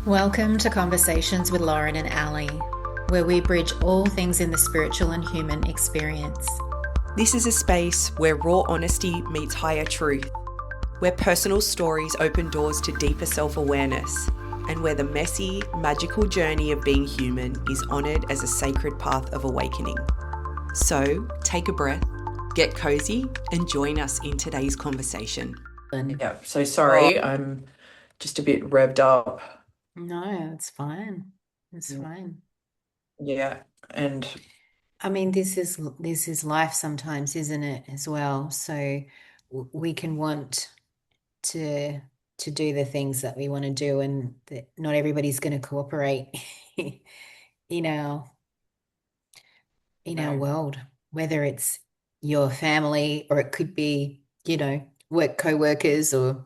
Welcome to Conversations with Lauren and Ali, where we bridge all things in the spiritual and human experience. This is a space where raw honesty meets higher truth, where personal stories open doors to deeper self-awareness, and where the messy, magical journey of being human is honoured as a sacred path of awakening. So, take a breath, get cozy, and join us in today's conversation. Yeah, so sorry, I'm just a bit revved up. No, it's fine. It's fine. Yeah, and I mean, this is life sometimes, isn't it, as well? So we can want to do the things that we want to do, and that not everybody's going to cooperate in our no, world, whether it's your family or it could be, work co-workers or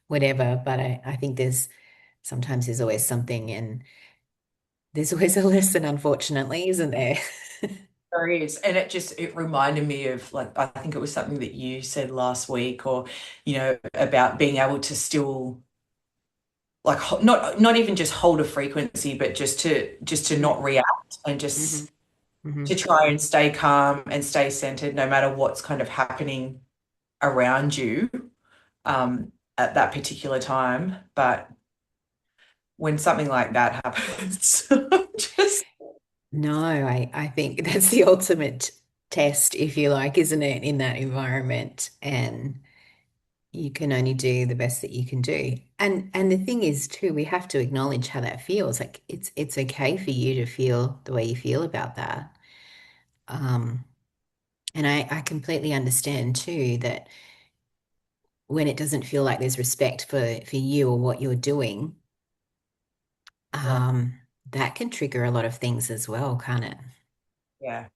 whatever. But I think there's always something, and there's always a lesson, unfortunately, isn't there? there is. And it reminded me of, like, I think it was something that you said last week, or about being able to still, like, not even just hold a frequency, but just to not react, and hmm just hmm to try and stay calm and stay centered no matter what's kind of happening around you at that particular time. But when something like that happens, just No, I think that's the ultimate test, if you like, isn't it, in that environment? And you can only do the best that you can do. And the thing is too, we have to acknowledge how that feels. Like it's okay for you to feel the way you feel about that. Um, and I completely understand too that when it doesn't feel like there's respect for you or what you're doing, yeah, um, that can trigger a lot of things as well, can't it? yeah,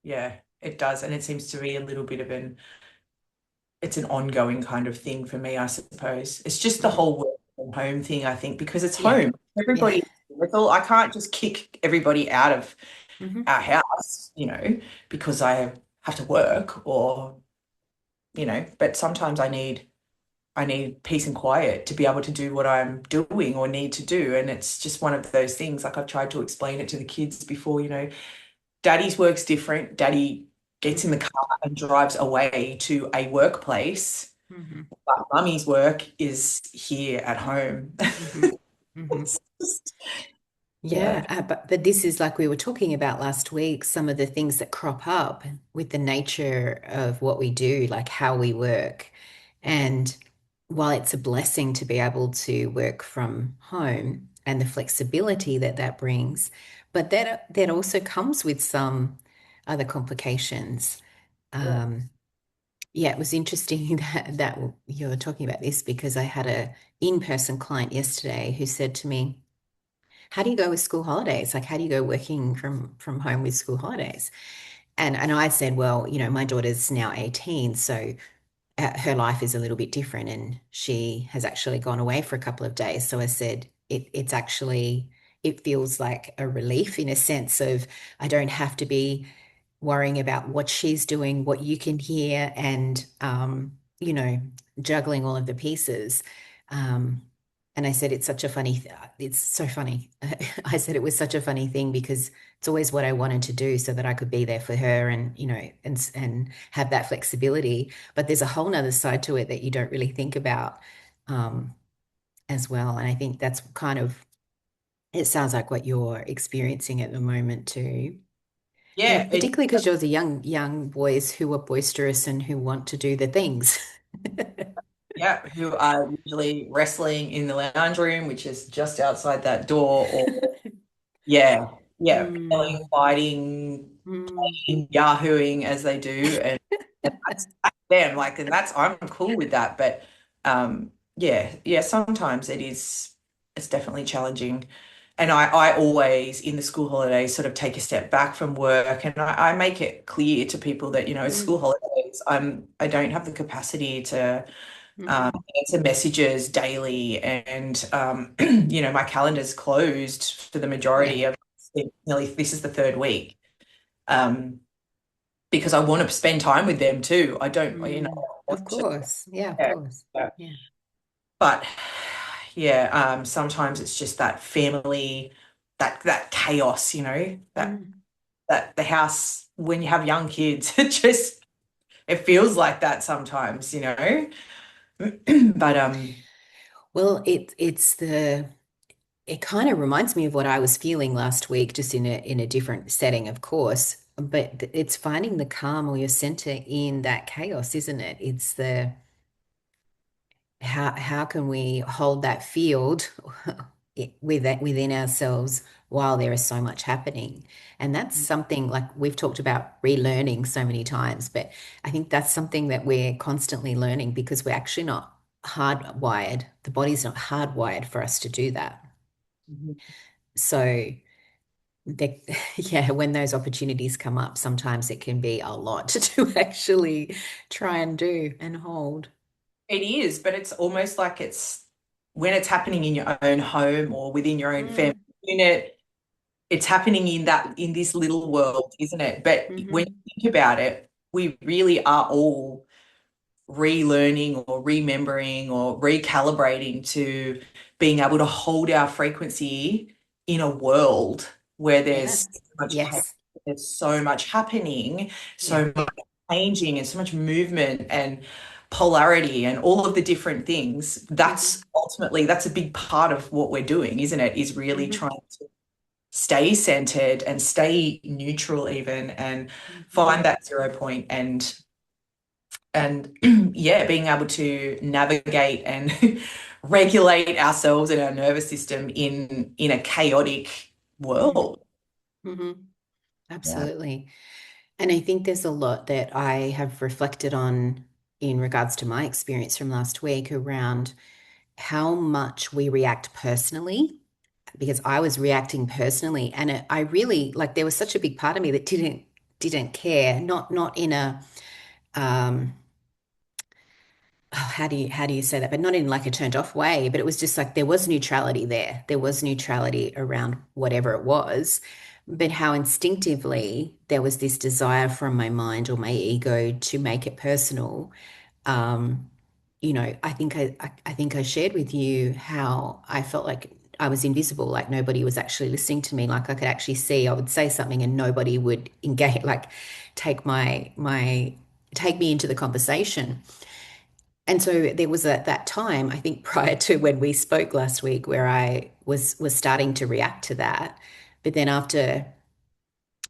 yeah, it does. And it seems to be a little bit of it's an ongoing kind of thing for me, I suppose. It's just the Mhm. whole work from home thing, I think, because it's Yeah, home. yeah. Everybody, it's all, I can't just kick everybody out of hmm our house, because I have to work, or, but sometimes I need peace and quiet to be able to do what I'm doing or need to do. And it's just one of those things. Like, I've tried to explain it to the kids before, daddy's work's different. Daddy gets in the hmm car and drives away to a workplace, hmm but mummy's work is here at home. hmm hmm It's just, yeah, Yeah, but this is like we were talking about last week, some of the things that crop up with the nature of what we do, like how we work. And while it's a blessing to be able to work from home and the flexibility that that brings, but that also comes with some other complications. yeah, Um, yeah, it was interesting that you're talking about this because I had a in-person client yesterday who said to me, how do you go with school holidays? Like, how do you go working from home with school holidays? And I said, well, my daughter's now 18, so her life is a little bit different, and she has actually gone away for a couple of days. So I said, it's actually it feels like a relief in a sense of I don't have to be worrying about what she's doing, what you can hear, and juggling all of the pieces. Um, and I said, it's so funny. I said it was such a funny thing because it's always what I wanted to do so that I could be there for her and, and have that flexibility. But there's a whole nother side to it that you don't really think about um, as well. And I think that's kind of, it sounds like what you're experiencing at the moment too. yeah, And particularly because you're the young boys who are boisterous and who want to do the things. yeah, who are usually wrestling in the lounge room, which is just outside that door, or yeah, yeah, Mm, yelling, fighting, mm, yahooing as they do, and that's them. Like, and I'm cool with that, but yeah, yeah, sometimes it's definitely challenging. And I always, in the school holidays, sort of take a step back from work, and I make it clear to people that, it's mm, school holidays. I don't have the capacity to mhm, answer messages daily, and my calendar's closed for the yeah. majority of, nearly, this is the third week. Um, because I want to spend time with them too. I don't, Mm, want of to, course. Yeah, of yeah, course. yeah. Yeah. But yeah, sometimes it's just that family, that chaos, that Mm. the house when you have young kids, it feels like that sometimes. But Well, it kind of reminds me of what I was feeling last week, just in a different setting, of course. But it's finding the calm or your center in that chaos, isn't it? It's the how can we hold that field within ourselves while there is so much happening? And that's something like we've talked about relearning so many times, but I think that's something that we're constantly learning because we're actually not hardwired. The body's not hardwired for us to do that. Mhm. So they, yeah, when those opportunities come up, sometimes it can be a lot to actually try and do and hold. It is, but it's almost like it's when it's happening in your own home or within your own family Mm, unit, it's happening in this little world, isn't it? But when hmm. you think about it, we really are all relearning or remembering or recalibrating to being able to hold our frequency in a world where there's so Yes. much chaos, Yes. there's so much happening, Yeah. so much changing, and so much movement and polarity and all of the different things. Hmm. That's a big part of what we're doing, isn't it? Is really Hmm. trying to stay centered and stay neutral even and Hmm. find that 0 point and yeah, being able to navigate and regulate ourselves and our nervous system in a chaotic Hmm. world. Hmm. Yeah. Absolutely. And I think there's a lot that I have reflected on in regards to my experience from last week around how much we react personally, because I was reacting personally, and I really like there was such a big part of me that didn't care, not in a oh, how do you say that? But not in like a turned off way, but it was just like there was neutrality there. There was neutrality around whatever it was, but how instinctively there was this desire from my mind or my ego to make it personal. Um, I think I shared with you how I felt like I was invisible, like nobody was actually listening to me, like I could actually see I would say something and nobody would engage, like take take me into the conversation. And so there was that time, I think, prior to when we spoke last week, where I was starting to react to that. But then after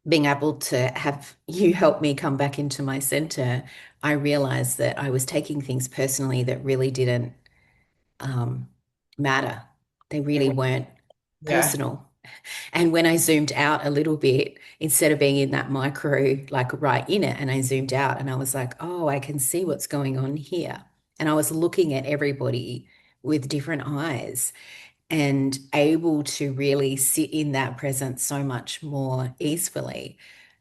being able to have you help me come back into my center, I realized that I was taking things personally that really didn't um, matter. They really weren't Yeah. personal. And when I zoomed out a little bit, instead of being in that micro, like right in it, and I zoomed out and I was like, oh, I can see what's going on here. And I was looking at everybody with different eyes and able to really sit in that presence so much more easily.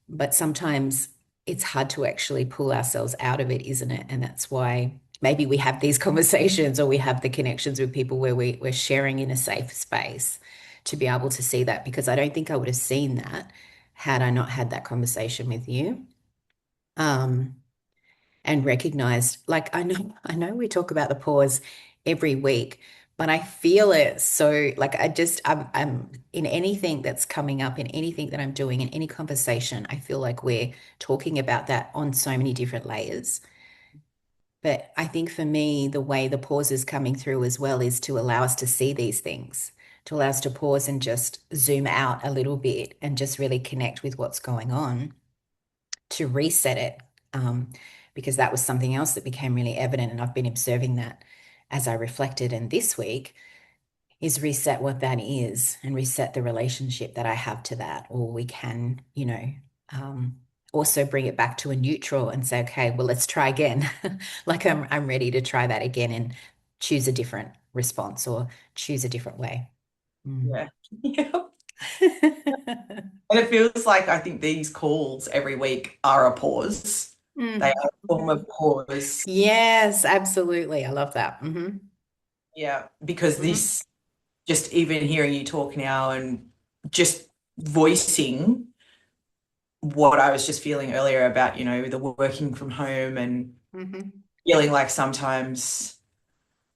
But sometimes it's hard to actually pull ourselves out of it, isn't it? And that's why maybe we have these conversations or we have the connections with people where we're sharing in a safe space to be able to see that, because I don't think I would have seen that had I not had that conversation with you. Um, and recognized, like I know we talk about the pause every week, but I feel it so like I'm in anything that's coming up, in anything that I'm doing, in any conversation, I feel like we're talking about that on so many different layers. But I think for me, the way the pause is coming through as well is to allow us to see these things, to allow us to pause and just zoom out a little bit and just really connect with what's going on, to reset it, because that was something else that became really evident. And I've been observing that as I reflected. And this week is reset what that is and reset the relationship that I have to that. Or we can, um, also bring it back to a neutral and say, okay, well, let's try again. Like I'm ready to try that again and choose a different response or choose a different way. Mm. Yeah. Yeah. And it feels like I think these calls every week are a pause. They Mm. are a form of pause. Yes, absolutely. I love that. Hmm. Yeah. Because Hmm. this, just even hearing you talk now and just voicing what I was just feeling earlier about, the working from home and Hmm. feeling like sometimes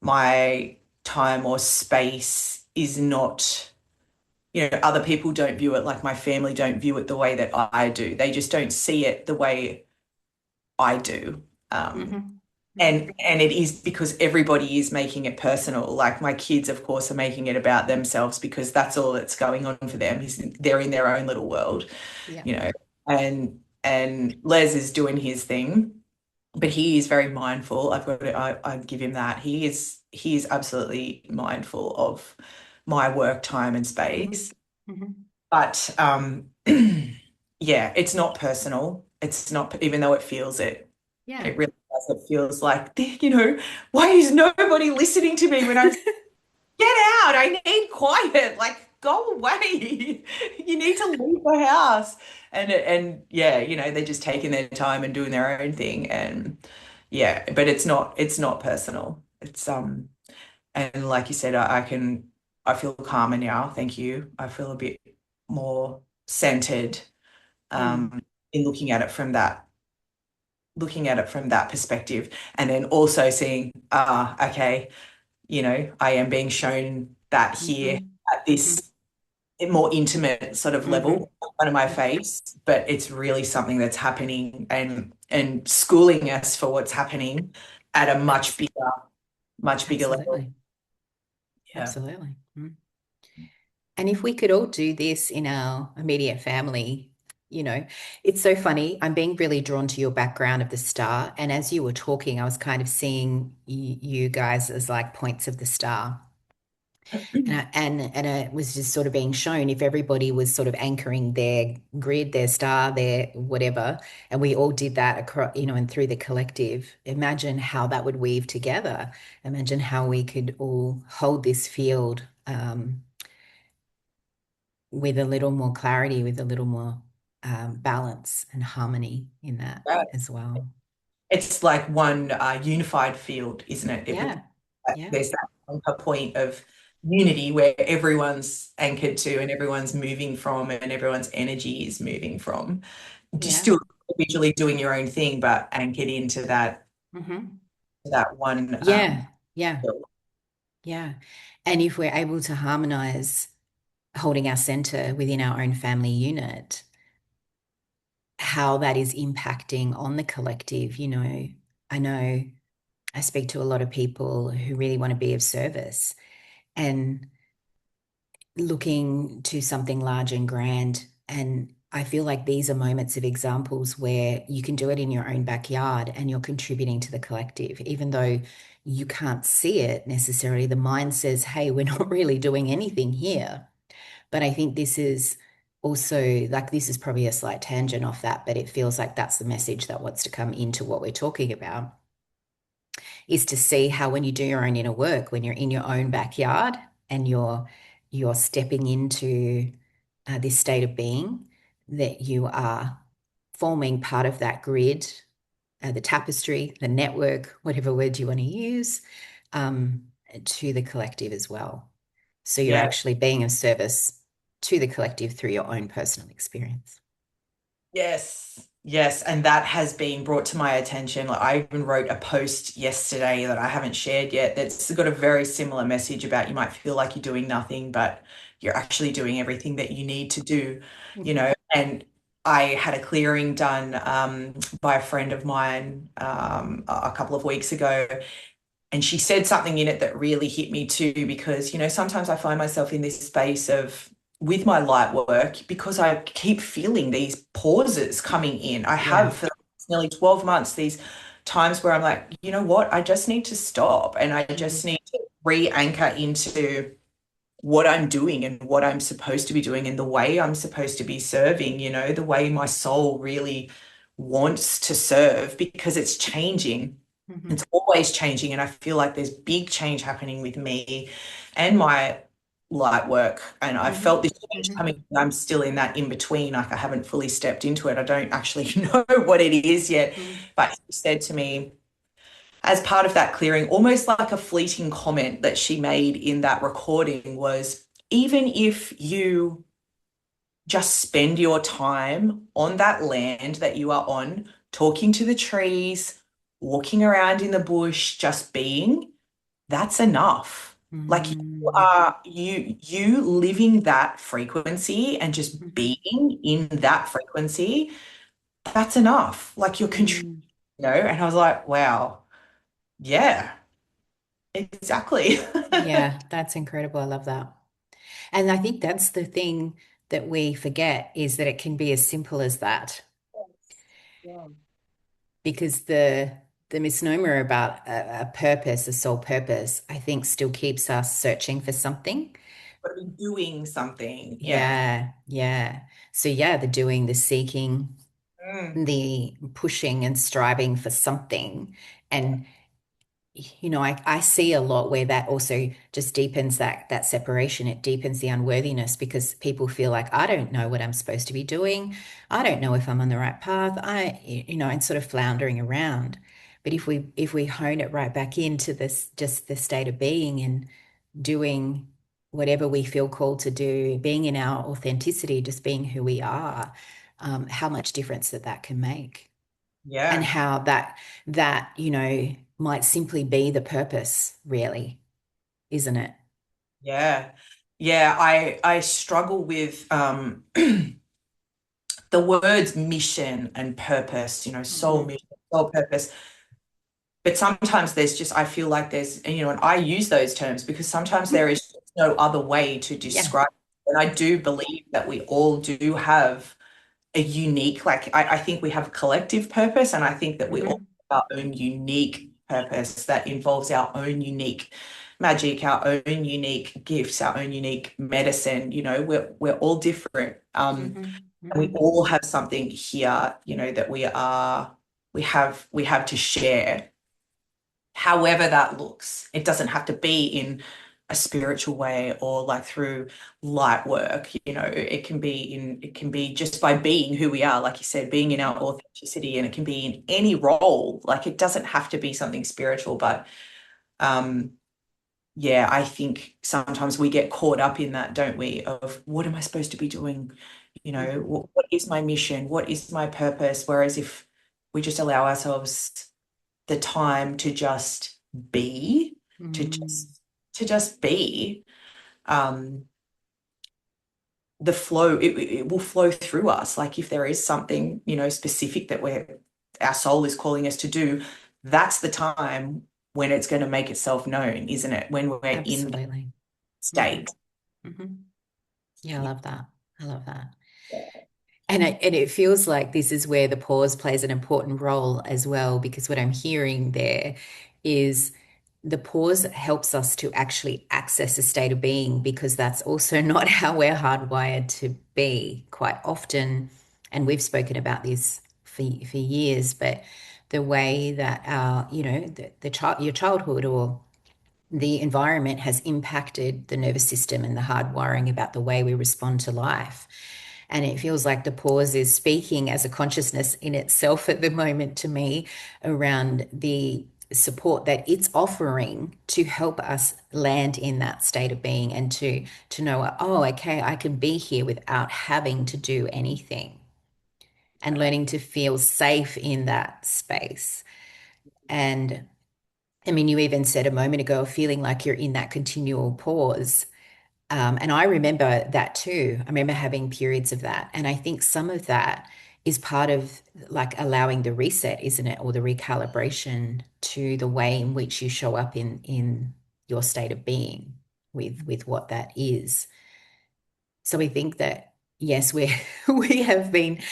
my time or space is not, other people don't view it, like my family don't view it the way that I do. They just don't see it the way I do. Um, Hmm. and Hmm. and it is because everybody is making it personal. Like my kids, of course, are making it about themselves because that's all that's going on for them. They're in their own little world, Yeah. you know. And Les is doing his thing, but he is very mindful. I give him that. He is absolutely mindful of my work time and Hmm. space. Hmm. But yeah, it's not personal. It's not, even though it feels it. Yeah. It really does. It feels like, why is nobody listening to me when I'm, get out? I need quiet. Like, go away. You need to leave the house. And yeah, they're just taking their time and doing their own thing. And yeah, but it's not personal. And like you said, I feel calmer now. Thank you. I feel a bit more centered, Mm. um, in looking at it from that perspective, and then also seeing, okay, I am being shown that here Hmm. at Hmm. this more intimate sort of Hmm. level in front of my Yeah. face, but it's really something that's happening, and schooling us for what's happening at a much bigger level. Absolutely. Yeah. Absolutely. Mm. And if we could all do this in our immediate family, you know, it's so funny. I'm being really drawn to your background of the star. And as you were talking, I was kind of seeing you guys as like points of the star. And it was just sort of being shown if everybody was sort of anchoring their grid, their star, their whatever, and we all did that across, and through the collective, imagine how that would weave together. Imagine how we could all hold this field with a little more clarity, with a little more balance and harmony in that Yeah. as well. It's like one unified field, isn't it? Yeah. Yeah. There's that anchor point of unity where everyone's anchored to and everyone's moving from and everyone's energy is moving from. Just Yeah. still individually doing your own thing, but anchored into Hmm. that one Yeah. Yeah. field. Yeah. And if we're able to harmonize holding our center within our own family unit, how that is impacting on the collective. I know I speak to a lot of people who really want to be of service and looking to something large and grand. And I feel like these are moments of examples where you can do it in your own backyard and you're contributing to the collective, even though you can't see it necessarily. The mind says, hey, we're not really doing anything here. But I think this is also like, this is probably a slight tangent off that, but it feels like that's the message that wants to come into what we're talking about, is to see how when you do your own inner work, when you're in your own backyard and you're stepping into this state of being, that you are forming part of that grid, the tapestry, the network, whatever word you want to use, um, to the collective as well. So you're Yeah. actually being of service to the collective through your own personal experience. Yes. Yes. And that has been brought to my attention. Like I even wrote a post yesterday that I haven't shared yet that's got a very similar message about you might feel like you're doing nothing, but you're actually doing everything that you need to do, Mhm. And I had a clearing done by a friend of mine a couple of weeks ago. And she said something in it that really hit me too, because, sometimes I find myself in this space of, with my light work, because I keep feeling these pauses coming in. I have Yeah. for nearly 12 months, these times where I'm like, you know what? I just need to stop and I just Mhm. need to re-anchor into what I'm doing and what I'm supposed to be doing and the way I'm supposed to be serving, the way my soul really wants to serve because it's changing. It's Mhm. always changing. And I feel like there's big change happening with me and my light work. And I felt Mhm. this change Mhm. coming. I'm still in that in between. Like I haven't fully stepped into it. I don't actually know what it is yet. Mhm. But he said to me, as part of that clearing, almost like a fleeting comment that she made in that recording was, even if you just spend your time on that land that you are on, talking to the trees, walking around in the bush, just being, that's enough. Like you Mm, are you living that frequency and just mhm, being in that frequency, that's enough. Like you're contributing, mm. and I was like, wow, yeah, exactly. Yeah, that's incredible. I love that. And I think that's the thing that we forget is that it can be as simple as that. Yeah. Because the misnomer about a purpose, a sole purpose, I think still keeps us searching for something. But be doing something. Yeah. Yeah, yeah. So yeah, the doing, the seeking, Mm. the pushing and striving for something. And I see a lot where that also just deepens that separation. It deepens the unworthiness because people feel like, I don't know what I'm supposed to be doing. I don't know if I'm on the right path. And sort of floundering around. But if we hone it right back into this, just the state of being and doing whatever we feel called to do, being in our authenticity, just being who we are, how much difference that can make and Yeah. how that might simply be the purpose, really, isn't it? Yeah. Yeah. I struggle with the words mission and purpose, soul Mhm. mission, soul purpose. But sometimes there's just, I feel like there's, and I use those terms because sometimes there is just no other way to Yeah. describe it. And I do believe that we all do have a unique, like, I think we have a collective purpose, and I think that we all Hmm. have our own unique purpose that involves our own unique magic, our own unique gifts, our own unique medicine. We're all different. Hmm. And we Hmm. all have something here, that we have to share, however that looks. It doesn't have to be in a spiritual way or like through light work. It can be just by being who we are, like you said, being in our authenticity, and it can be in any role. Like it doesn't have to be something spiritual, but um yeah, I think sometimes we get caught up in that, don't we? Of what am I supposed to be doing? Hmm. What is my mission? What is my purpose? Whereas if we just allow ourselves the time to just be, to Hmm. just be, um, the flow, it will flow through us. Like if there is something, specific that our soul is calling us to do, that's the time when it's going to make itself known, isn't it? When we're in that Absolutely. Hmm. state. Hmm. Yeah, I Yeah. love that. I love that. And it feels like this is where the pause plays an important role as well, because what I'm hearing there is the pause helps us to actually access a state of being, because that's also not how we're hardwired to be quite often. And we've spoken about this for years, but the way that your childhood or the environment has impacted the nervous system and the hardwiring about the way we respond to life. And it feels like the pause is speaking as a consciousness in itself at the moment to me around the support that it's offering to help us land in that state of being and to know, oh, okay, I can be here without having to do anything, and learning to feel safe in that space. And I mean, you even said a moment ago, feeling like you're in that continual pause. And I remember that too. I remember having periods of that. And I think some of that is part of like allowing the reset, isn't it? Or the recalibration to the way in which you show up in your state of being with what that is. So we think that yes, we we have been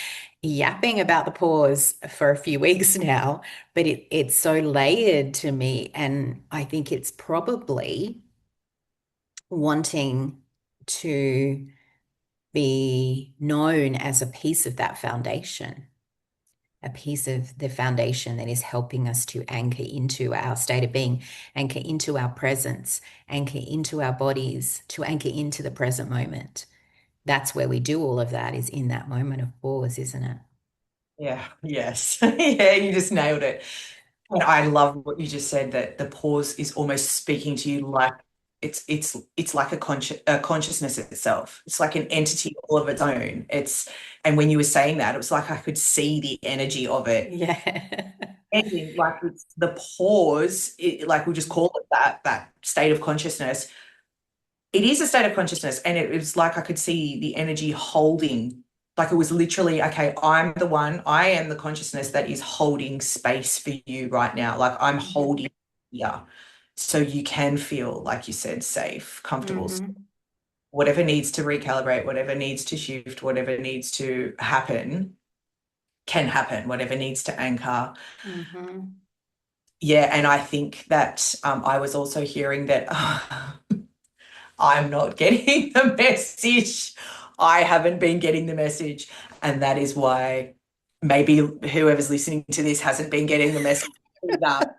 yapping about the pause for a few weeks now, but it's so layered to me. And I think it's probably wanting to be known as a piece of that foundation, a piece of the foundation that is helping us to anchor into our state of being, anchor into our presence, anchor into our bodies, to anchor into the present moment. That's where we do all of that, is in that moment of pause, isn't it? Yeah. Yes. Yeah, you just nailed it. And I love what you just said, that the pause is almost speaking to you like it's like a consciousness itself. It's like an entity all of its own. And when you were saying that, it was like I could see the energy of it. Yeah. And like it's the pause, like we just call it that state of consciousness. It is a state of consciousness, and it was like I could see the energy holding, like it was literally, okay, I am the consciousness that is holding space for you right now. Like I'm Hmm. holding here. So you can feel, like you said, safe, comfortable. Hmm. Whatever needs to recalibrate, whatever needs to shift, whatever needs to happen can happen, whatever needs to anchor. Hmm. Yeah, and I think that I was also hearing that I'm not getting the message. I haven't been getting the message. And that is why maybe whoever's listening to this hasn't been getting the message either.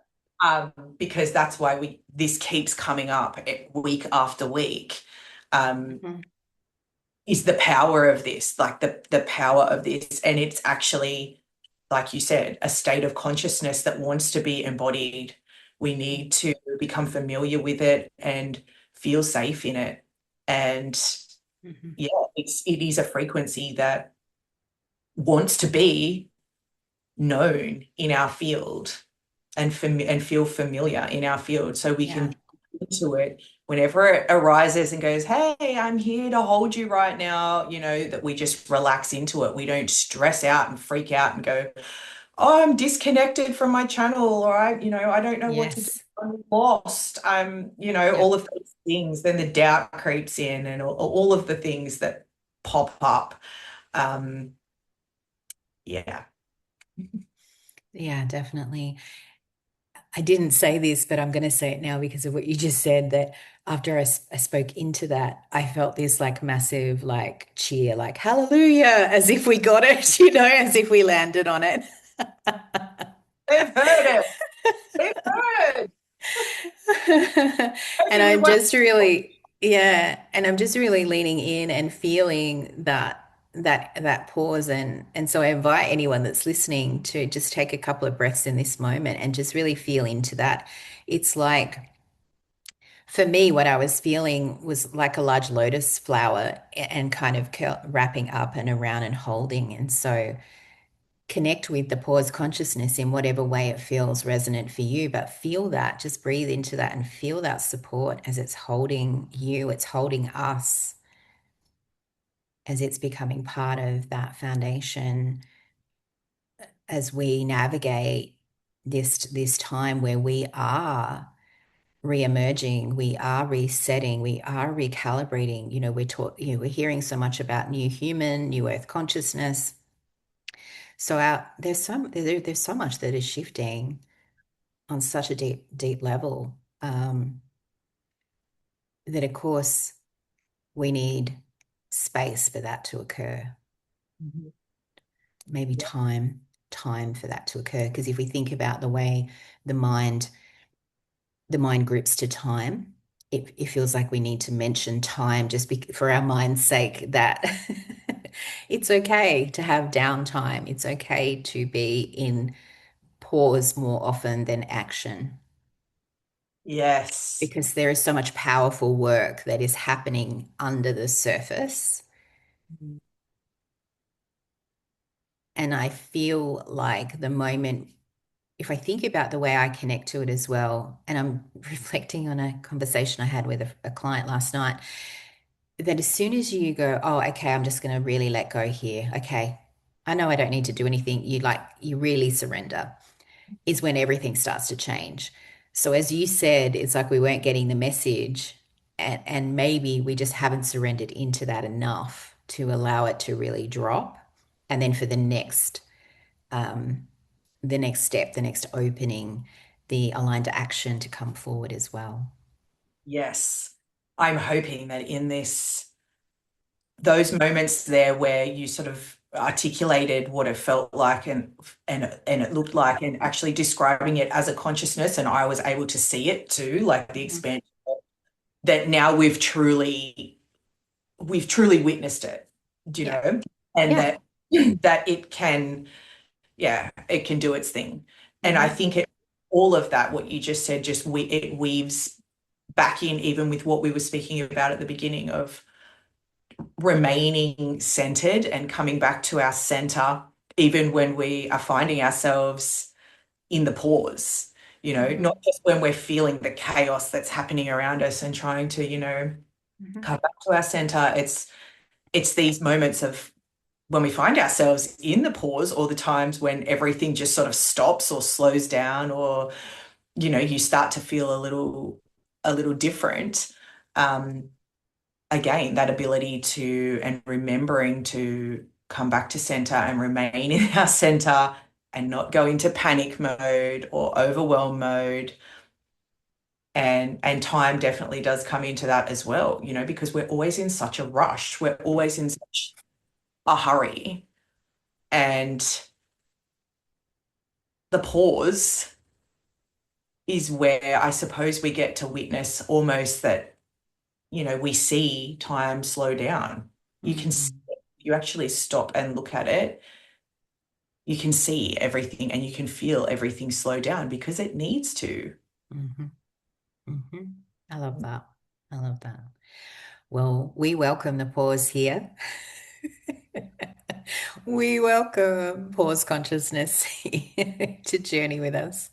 Because that's why this keeps coming up week after week. Hmm. Is the power of this, like the power of this. And it's actually, like you said, a state of consciousness that wants to be embodied. We need to become familiar with it and feel safe in it. And Hmm. yeah, it is a frequency that wants to be known in our field and feel familiar in our field so we can Yeah. into it whenever it arises and goes, hey, I'm here to hold you right now, that we just relax into it. We don't stress out and freak out and go, oh, I'm disconnected from my channel, or I don't know what to do. Yes. I'm lost. All Yep. of those things. Then the doubt creeps in and all of the things that pop up. Um, yeah. Yeah, definitely. I didn't say this, but I'm going to say it now because of what you just said, that after I spoke into that, I felt this like massive like cheer, like hallelujah, as if we got it, as if we landed on it. They've heard it. They've heard. And Maybe we I'm won't. just really, yeah, and I'm just really leaning in and feeling that pause, and so I invite anyone that's listening to just take a couple of breaths in this moment and just really feel into that. It's like for me, what I was feeling was like a large lotus flower and kind of wrapping up and around and holding. And so connect with the pause consciousness in whatever way it feels resonant for you, but feel that, just breathe into that and feel that support as it's holding you, it's holding us, as it's becoming part of that foundation as we navigate this time where we are re-emerging, we are resetting, we are recalibrating. We're hearing so much about new human, new earth consciousness. So there's so much that is shifting on such a deep level, that of course we need space for that to occur. Mhm. Maybe Yeah. time for that to occur. Because if we think about the way the mind the mind grips to time, it feels like we need to mention time just for our mind's sake, that it's okay to have downtime. It's okay to be in pause more often than action, Yes. because there is so much powerful work that is happening under the surface. Mhm. And I feel like the moment, if I think about the way I connect to it as well, and I'm reflecting on a conversation I had with a client last night, that as soon as you go, oh, okay, I'm just going to really let go here. Okay, I know I don't need to do anything. You really surrender, is when everything starts to change. So as you said, it's like we weren't getting the message, and maybe we just haven't surrendered into that enough to allow it to really drop. And then for um, the next step, the next opening, the aligned action to come forward as well. Yes. I'm hoping that in those moments there where you sort of articulated what it felt like and it looked like, and actually describing it as a consciousness, and I was able to see it too, like the Mhm. expansion, that now we've truly witnessed it, do you Yeah. know? And Yeah. that it can do its thing. And I Hmm. think all of that, what you just said, it weaves back in, even with what we were speaking about at the beginning of remaining centered and coming back to our center, even when we are finding ourselves in the pause, Mhm. not just when we're feeling the chaos that's happening around us and trying to, Mhm. come back to our center. It's these moments of when we find ourselves in the pause, or the times when everything just sort of stops or slows down, or you start to feel a little different. Um, Again, that ability to and remembering to come back to center and remain in our center and not go into panic mode or overwhelm mode. And time definitely does come into that as well, because we're always in such a rush. We're always in such a hurry. And the pause is where I suppose we get to witness almost that, we see time slow down. You can see Mhm. it. You actually stop and look at it. You can see everything and you can feel everything slow down because it needs to. Mhm. Mhm. I love that. I love that. Well, we welcome the pause here. We welcome pause consciousness here to journey with us,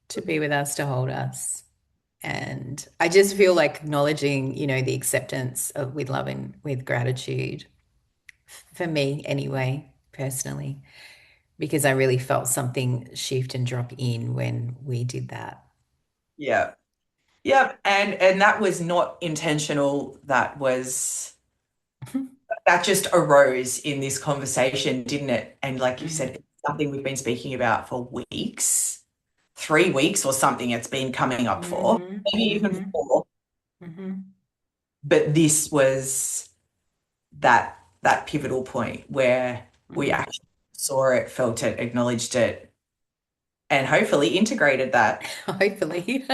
to be with us, to hold us. And I just feel like acknowledging, the acceptance of with love and with gratitude for me anyway, personally, because I really felt something shift and drop in when we did that. Yeah. Yeah. And that was not intentional. That just arose in this conversation, didn't it? And like you said, Mhm. it's something we've been speaking about for weeks, 3 weeks or something it's been coming up for, Mhm. maybe even Mhm. 4. Mhm. But this was that pivotal point where we Mhm. actually saw it, felt it, acknowledged it, and hopefully integrated that. Hopefully.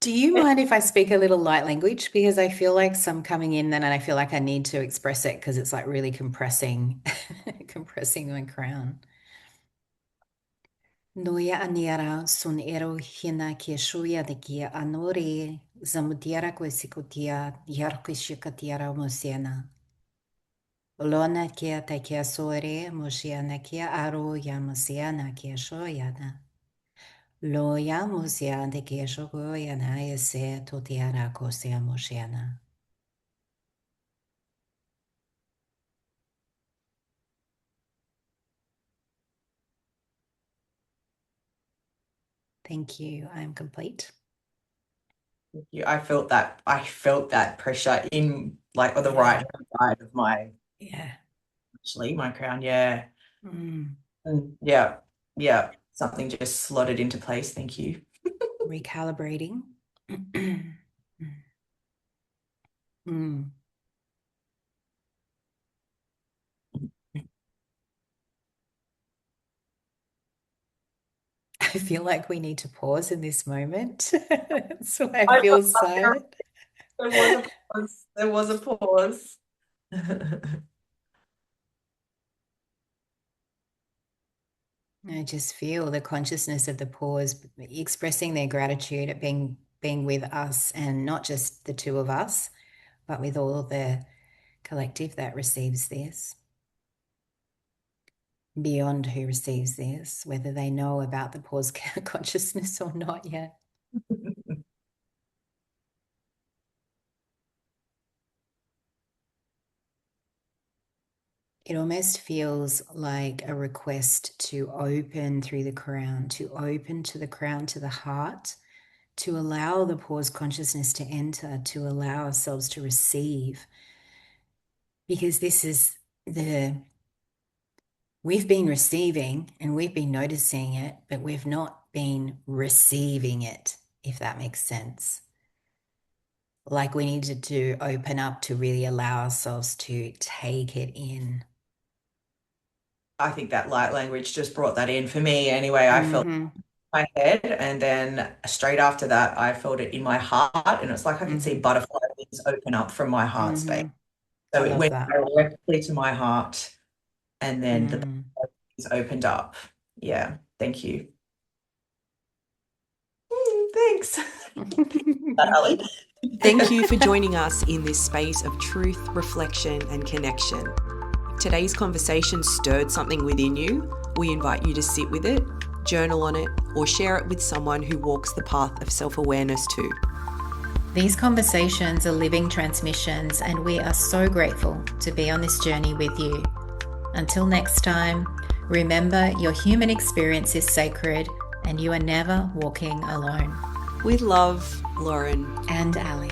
Do you mind if I speak a little light language? Because I feel like some coming in then and I feel like I need to express it because it's like really compressing, compressing my crown. Noia aniara sun ero hina kia shuya de kia anore zamutiara quesikotia yarkishikatiara mosiana. Lona kia te kia sore mosiana kia aro ya mosiana kia shoyana. Lo ya mosia de kia shoko yana ese totiara kosia mosiana. Thank you. I am complete. Yeah, I felt that pressure in like on the right Yeah. hand side of my Yeah. actually my crown. Yeah. Mm. Yeah. Yeah. Something just slotted into place. Thank you. Recalibrating. Mm. I feel like we need to pause in this moment. So I I feel felt like silent. there was a pause. There was a pause. I just feel the consciousness of the pause expressing their gratitude at being with us and not just the two of us, but with all the collective that receives this, beyond who receives this, whether they know about the pause consciousness or not yet. It almost feels like a request to open through the crown, to open to the crown, to the heart, to allow the pause consciousness to enter, to allow ourselves to receive. Because this is we've been receiving and we've been noticing it, but we've not been receiving it, if that makes sense. Like we needed to open up to really allow ourselves to take it in. I think that light language just brought that in for me. Anyway, I felt Mm-hmm. my head, and then straight after that, I felt it in my heart, and it's like I could see Mm-hmm. butterfly wings open up from my heart space. Mm-hmm. So I it love went that. directly to my heart, and then the Mm. butterflies opened up. Yeah, thank you. Thanks. That, Ali. Thank you for joining us in this space of truth, reflection, and connection. If today's conversation stirred something within you, we invite you to sit with it, journal on it, or share it with someone who walks the path of self-awareness too. These conversations are living transmissions, and we are so grateful to be on this journey with you. Until next time, remember your human experience is sacred and you are never walking alone. With love, Lauren and Ali.